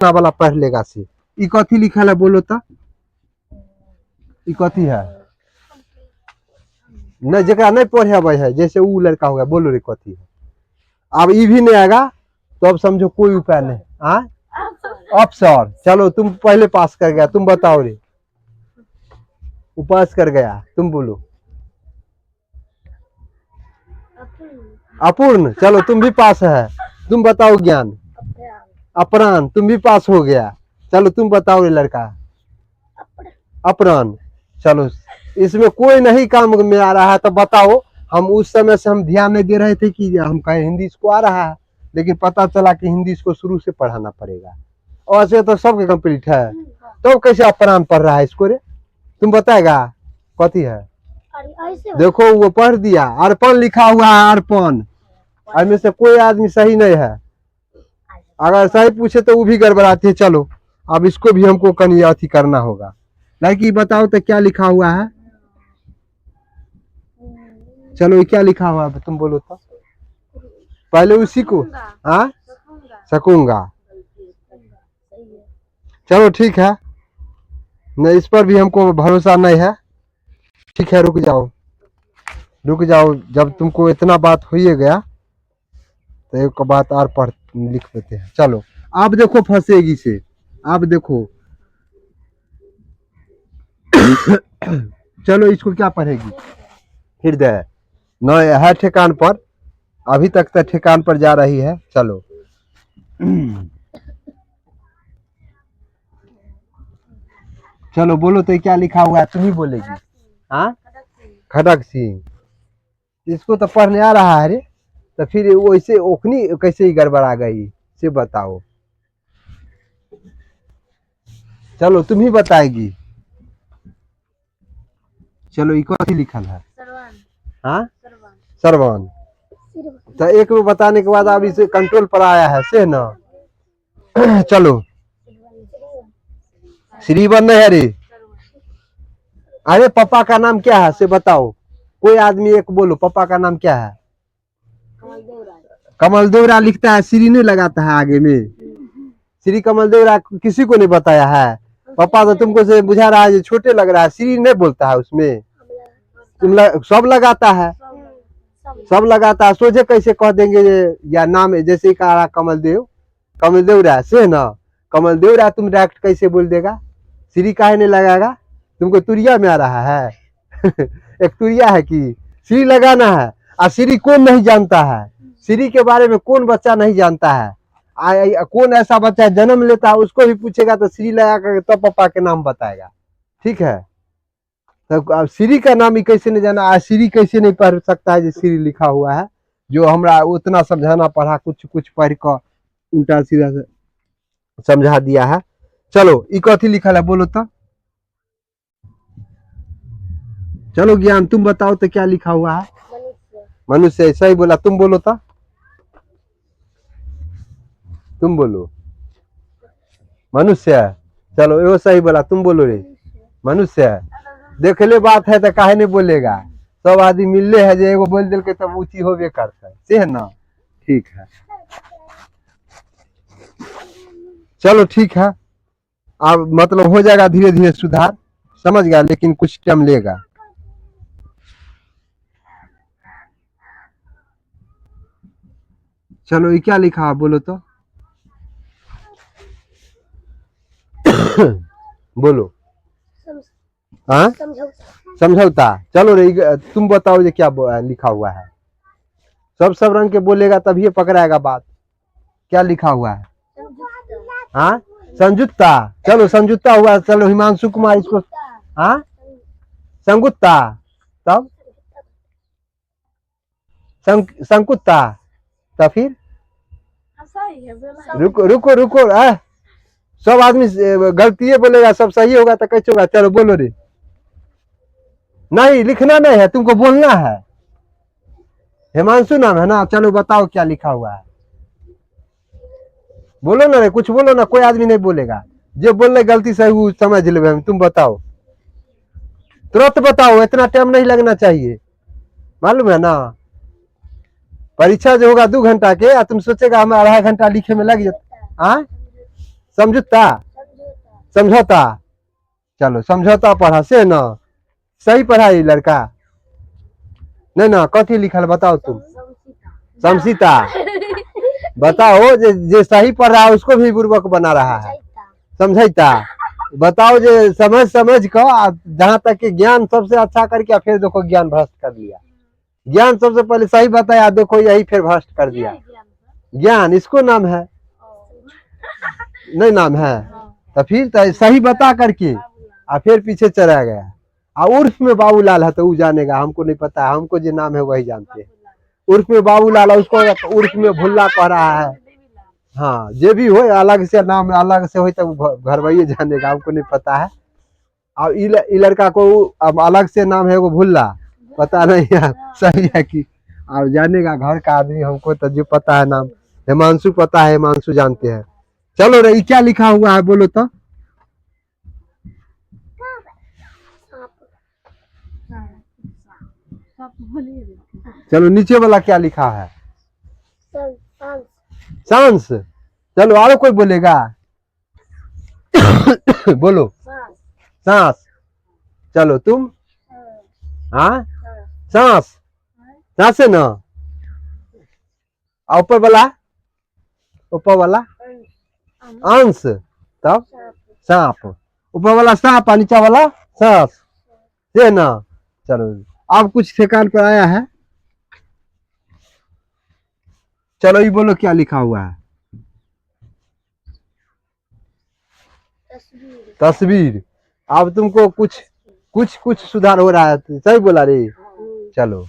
ना वाला पढ़ लेगा से। ई कथी लिखल है बोलो तो, ई कथी है? नहीं जरा नहीं पढ़े अब है, जैसे वो लड़का होगा, बोलो रे कथी है? अब ई भी नहीं आएगा तो अब समझो कोई उपाय नहीं। हाँ अफसर, चलो तुम पहले पास कर गया, तुम बताओ रे। वो पास कर गया, तुम बोलो। अपूर्ण, चलो तुम भी पास है, तुम बताओ ज्ञान। अपरान, तुम भी पास हो गया, चलो तुम बताओ रे लड़का। अपरान, चलो इसमें कोई नहीं काम में आ रहा है तो बताओ। हम उस समय से हम ध्यान नहीं दे रहे थे कि हम कहें हिंदी इसको आ रहा है, लेकिन पता चला कि हिंदी इसको शुरू से पढ़ाना पड़ेगा। और ऐसे तो सबके कंप्लीट है, तो कैसे अपरान पढ़ रहा है इसको रे? तुम बताएगा कथी है? देखो वो पढ़ दिया, अर्पण लिखा हुआ है, अर्पण। इसमें से कोई आदमी सही नहीं है, अगर सही पूछे तो वो भी गड़बड़ाती है। चलो अब इसको भी हमको कहीं अथी करना होगा। लड़की बताओ तो क्या लिखा हुआ है? चलो ये क्या लिखा हुआ है तुम बोलो तो, पहले उसी को। हाँ सकूंगा, चलो ठीक है, नहीं इस पर भी हमको भरोसा नहीं है। ठीक है रुक जाओ, रुक जाओ, जब तुमको इतना बात हो ही गया तो एक बात और पढ़ लिख देते हैं। चलो आप देखो फंसेगी से, आप देखो। चलो इसको क्या पढ़ेगी? हृदय न है ठिकान पर, अभी तक तो ठिकान पर जा रही है। चलो चलो बोलो तो क्या लिखा हुआ है, तुम ही बोलेगी। हाँ खड़क सिंह, इसको तो पढ़ने आ रहा है रे, तो फिर वैसे ओखनी कैसे ही गड़बड़ा गई से बताओ। चलो तुम ही बताएगी। चलो इको ही लिखल है। हाँ सरवन, तो एक में बताने के बाद अब इसे कंट्रोल पर आया है से ना। चलो श्रीवन नहीं है रे, अरे पापा का नाम क्या है से बताओ। कोई आदमी एक बोलो, पापा का नाम क्या है? कमल देवरा लिखता है, श्री नहीं लगाता है आगे में। श्री कमल देवरा किसी को नहीं बताया है। पापा तो तुमको से बुझा रहा है, छोटे लग रहा है, श्री नहीं बोलता है उसमें। सब लगाता है, सब लगाता है, सोचे कैसे कह देंगे या नाम जैसे कहा कमल देव, कमल देवरा से ना, कमल देवरा तुम डायरेक्ट कैसे बोल देगा? श्री काहे नहीं लगाएगा? तुमको तुरिया में आ रहा है? एक तुरिया है कि श्री लगाना है। और श्री कौन नहीं जानता है? श्री के बारे में कौन बच्चा नहीं जानता है? कौन ऐसा बच्चा जन्म लेता है उसको भी पूछेगा तो श्री लगा कर तब पापा के नाम बताएगा। ठीक है, तो श्री का नाम ही कैसे नहीं जाना? श्री कैसे नहीं पढ़ सकता है जो श्री लिखा हुआ है, जो हमरा उतना समझाना पड़ा, कुछ कुछ पढ़ कर उल्टा सीधा से समझा दिया है। चलो ई कथी लिखल है बोलो तो। चलो ज्ञान तुम बताओ तो क्या लिखा हुआ है? मनुष्य, सही बोला, तुम बोलो तो, तुम बोलो। मनुष्य, चलो वो सही बोला, तुम बोलो रे। मनुष्य, देख ले बात है तो काहे नहीं बोलेगा? सब आदमी मिलले है, जो एगो बोल दिल के तब ऊंची होबे करता है से है ना। ठीक है, चलो ठीक है, अब मतलब हो जाएगा धीरे धीरे सुधार, समझ गया, लेकिन कुछ टाइम लेगा। चलो ये क्या लिखा है बोलो तो। बोलो। हाँ समझौता, चलो रे तुम बताओ ये क्या लिखा हुआ है? सब रंग के बोलेगा तभी पकड़ाएगा बात। क्या लिखा हुआ है? हाँ संयुक्ता, चलो संयुक्ता हुआ। चलो हिमांशु कुमार इसको, हाँ संगुत्ता, तब संकुत्ता, तो फिर रुको रुको रुको, सब आदमी गलती बोलेगा, सब सही होगा तो कैसे होगा? चलो बोलो रे। नहीं लिखना नहीं है, तुमको बोलना है। हिमांशु नाम है ना, चलो बताओ क्या लिखा हुआ है? बोलो ना रे, कुछ बोलो ना, कोई आदमी नहीं बोलेगा, जो बोल रहे गलती सही वो समझ ले। तुम बताओ, तुरंत बताओ, इतना टाइम नहीं लगना चाहिए, मालूम है ना। परीक्षा जो होगा 2 घंटा के, तुम सोचेगा हमें 2.5 घंटा लिखे में लग जाता। समझौता, समझौता। चलो समझौता पढ़ा से ना, सही पढ़ा ये लड़का नहीं ना, कथी लिखल बताओ तुम। समसीता। बताओ जे सही पढ़ रहा है उसको भी बुर्बक बना रहा है। समझौता। बताओ जे समझ समझ को जहाँ तक कि ज्ञान सबसे अच्छा करके फिर देखो ज्ञान भ्रष्ट कर लिया। ज्ञान सबसे पहले सही बताया, देखो यही फिर भ्रष्ट कर दिया। ज्ञान इसको नाम है, नहीं नाम है तो फिर तो सही बता करके और फिर पीछे चला गया। और उर्फ में बाबूलाल है तो वो जानेगा, हमको नहीं पता है, हमको जो नाम है वही जानते हैं। उर्फ में बाबूलाल है, उसको उर्फ में भुल्ला कह रहा है। हाँ जे भी हो, अलग से नाम अलग से हो तो घर वही जानेगा, हमको नहीं पता है। और ई लड़का को अब अलग से नाम है वो भुल्ला, पता नहीं है सही है कि अब जानेगा घर का आदमी। हमको तो जो पता है नाम हिमांशु पता है, हिमांशु जानते हैं। चलो रे, क्या लिखा हुआ है बोलो तो। चलो नीचे वाला क्या लिखा है। सांस। चलो और कोई बोलेगा। बोलो सांस। चलो तुम। हाँ सांस, सांस है ना। ऊपर वाला, ऊपर वाला अंश, तब सांप। ऊपर वाला सांप और नीचा वाला सांस है ना। चलो अब कुछ ठेकान पर आया है। चलो ये बोलो क्या लिखा हुआ है। तस्वीर। अब तुमको कुछ कुछ कुछ सुधार हो रहा है, सही बोला रे। चलो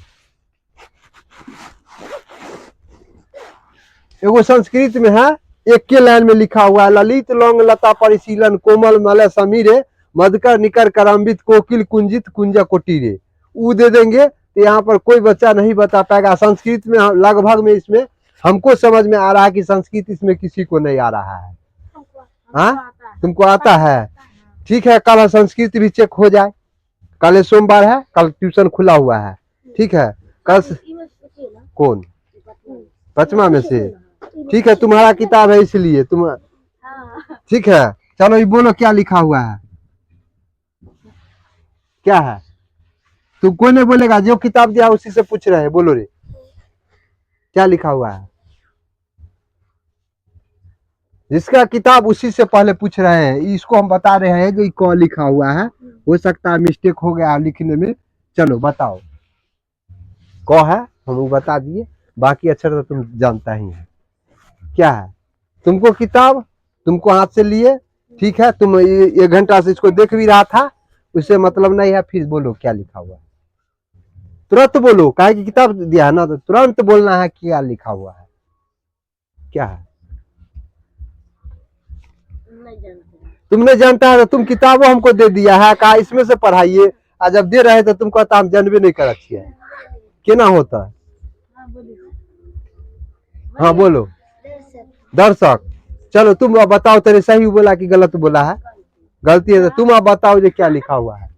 एगो संस्कृत में है, एक के लाइन में लिखा हुआ है, ललित लौंग लता परिशीलन कोमल मलय समीरे मधुकर निकर करम्बित कोकिल कुंजित कुंज कोटीरे। ऊ दे देंगे तो यहाँ पर कोई बच्चा नहीं बता पाएगा। संस्कृत में लगभग में इसमें हमको समझ में आ रहा है कि संस्कृत इसमें किसी को नहीं आ रहा है। हाँ तुमको आता है, ठीक है। कल संस्कृत भी चेक हो जाए, कल सोमवार है, कल ट्यूशन खुला हुआ है, ठीक है। कल कौन 5वां में से, ठीक है तुम्हारा किताब है इसलिए तुम, ठीक है। चलो ये बोलो क्या लिखा हुआ है, क्या है। तुम कोई नहीं बोलेगा, जो किताब दिया उसी से पूछ रहे हैं, बोलो रे क्या लिखा हुआ है। जिसका किताब उसी से पहले पूछ रहे हैं, इसको हम बता रहे हैं कि कौन लिखा हुआ है। हो सकता है मिस्टेक हो गया लिखने में। चलो बताओ कौ है, हम वो बता दिए, बाकी अक्षर तो तुम जानता ही है क्या है। तुमको किताब तुमको हाथ से लिए, ठीक है। तुम 1 घंटा से इसको देख भी रहा था, उससे मतलब नहीं है। फिर बोलो क्या लिखा हुआ है, तुरंत बोलो, काहे की किताब दिया है ना, तो तुरंत बोलना है क्या लिखा हुआ है, क्या है। तुम नहीं जानता है तो तुम किताबों हमको दे दिया है, कहा इसमें से पढ़ाइए, आज जब दे रहे तो तुम कहता हम जानबे नहीं कर अच्छी है, क्या होता है। हाँ बोलो दर्शक। चलो तुम अब बताओ, तेरे सही बोला कि गलत बोला है। गलती है तो तुम अब बताओ जो क्या लिखा हुआ है।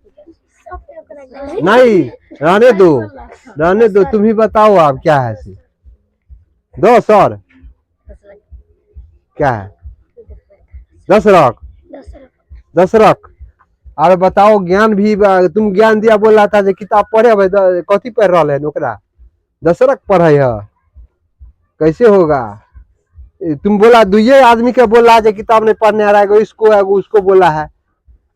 नहीं रहने दो, रहने दो, तुम ही बताओ आप क्या है से। दो सर क्या है, दशरथ, दशरथ। अरे बताओ ज्ञान भी, तुम ज्ञान दिया बोल रहा था जो किताब पढ़े भाई, कथी पढ़ रहा है ओकरा, दशरथ पढ़े है, कैसे होगा। तुम बोला दुए आदमी के बोला जो किताब नहीं पढ़ने आ रहा है, इसको है उसको बोला है।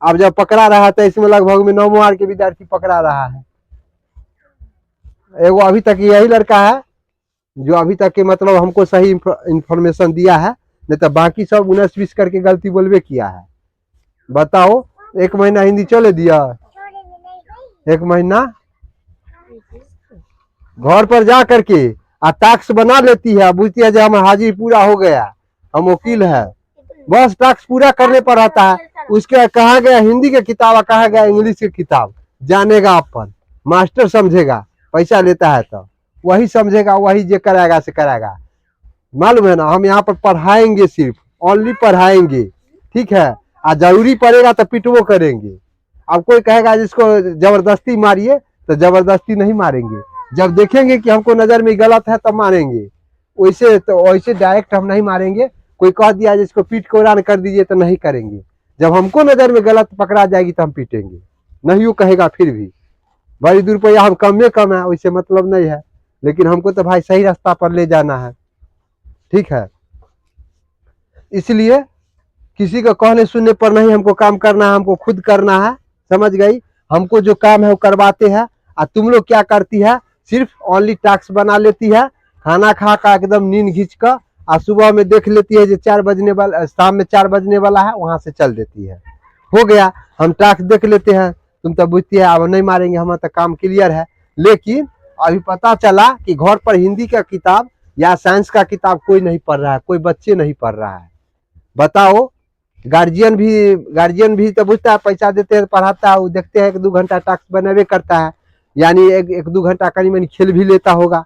अब जब पकड़ा रहा था इसमें लगभग में 9वां के विद्यार्थी पकड़ा रहा है। एगो अभी तक यही लड़का है जो अभी तक के मतलब हमको सही इंफॉर्मेशन दिया है, नहीं तो बाकी सब 19-20 करके गलती बोलबे किया है। बताओ 1 महीना हिंदी चले दिया, 1 महीना घर पर जा करके टास्क बना लेती है, बुझती है जो हम हाजिर पूरा हो गया, हम वकील है, बस टास्क पूरा करने पर रहता है। उसके कहा गया हिंदी की किताब, कहा गया इंग्लिश की किताब, जानेगा अपन मास्टर समझेगा, पैसा लेता है तो वही समझेगा, वही जो कराएगा से कराएगा। मालूम है ना, हम यहाँ पर पढ़ाएंगे, सिर्फ ओनली पढ़ाएंगे, ठीक है। जरूरी पड़ेगा तो पिटवो करेंगे। अब कोई कहेगा जिसको जबरदस्ती मारिए तो जबरदस्ती नहीं मारेंगे, जब देखेंगे कि हमको नजर में गलत है तब मारेंगे। वैसे तो वैसे डायरेक्ट हम नहीं मारेंगे, कोई कह दिया जिसको पीठ को उड़ान कर दीजिए तो नहीं करेंगे। जब हमको नजर में गलत पकड़ा जाएगी तो हम पीटेंगे, नहीं वो कहेगा फिर भी बड़ी दूर पर हम कम में कम है वैसे मतलब नहीं है, लेकिन हमको तो भाई सही रास्ता पर ले जाना है, ठीक है। इसलिए किसी का कहने सुनने पर नहीं हमको काम करना है, हमको खुद करना है, समझ गई। हमको जो काम है वो करवाते हैं। और तुम लोग क्या करती है, सिर्फ ओनली टास्क बना लेती है, खाना खा का एकदम नींद घींच कर, और सुबह में देख लेती है जो 4 बजने वाला, शाम में 4 बजने वाला है, वहां से चल देती है। हो गया, हम टास्क देख लेते हैं, तुम तो बुझती है अब नहीं मारेंगे, हमारा तो काम क्लियर है। लेकिन अभी पता चला कि घर पर हिंदी का किताब या साइंस का किताब कोई नहीं पढ़ रहा है, कोई बच्चे नहीं पढ़ रहा है। बताओ, गार्जियन भी तो बुझता है, पैसा देते हैं पढ़ाता है, वो देखते हैं 1-2 घंटा टास्क बनावे करता है, यानी 1-2 घंटा कहीं मैंने खेल भी लेता होगा,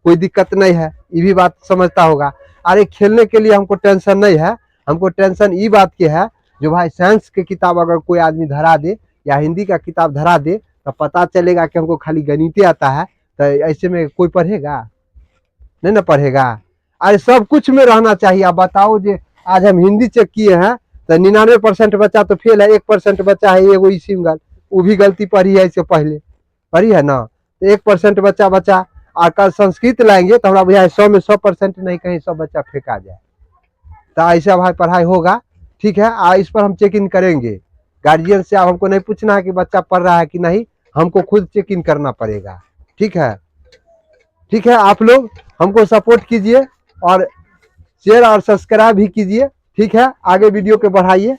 कोई दिक्कत नहीं है, ये भी बात समझता होगा। अरे खेलने के लिए हमको टेंशन नहीं है, हमको टेंशन ये बात की है, जो भाई साइंस की किताब अगर कोई आदमी धरा दे या हिंदी का किताब धरा दे तो पता चलेगा कि हमको खाली गणित आता है, तो ऐसे में कोई पढ़ेगा नहीं ना पढ़ेगा। अरे सब कुछ में रहना चाहिए। आप बताओ, जो आज हम हिंदी चेक किए हैं तो 99% बच्चा तो फेल है, 1% बच्चा है एगो ही सिंगल, वो भी गलती पढ़ी है, इससे पहले पढ़ी है ना, तो 1% बच्चा और कल संस्कृत लाएंगे तो हमारा भैया 100 में 100% नहीं, कहीं 100 बच्चा फेंका जाए, तो ऐसा भाई पढ़ाई होगा, ठीक है। इस पर हम चेक इन करेंगे। गार्जियन से अब हमको नहीं पूछना है कि बच्चा पढ़ रहा है कि नहीं, हमको खुद चेक इन करना पड़ेगा, ठीक है। ठीक है, आप लोग हमको सपोर्ट कीजिए और शेयर और सब्सक्राइब भी कीजिए, ठीक है। आगे वीडियो को बढ़ाइए।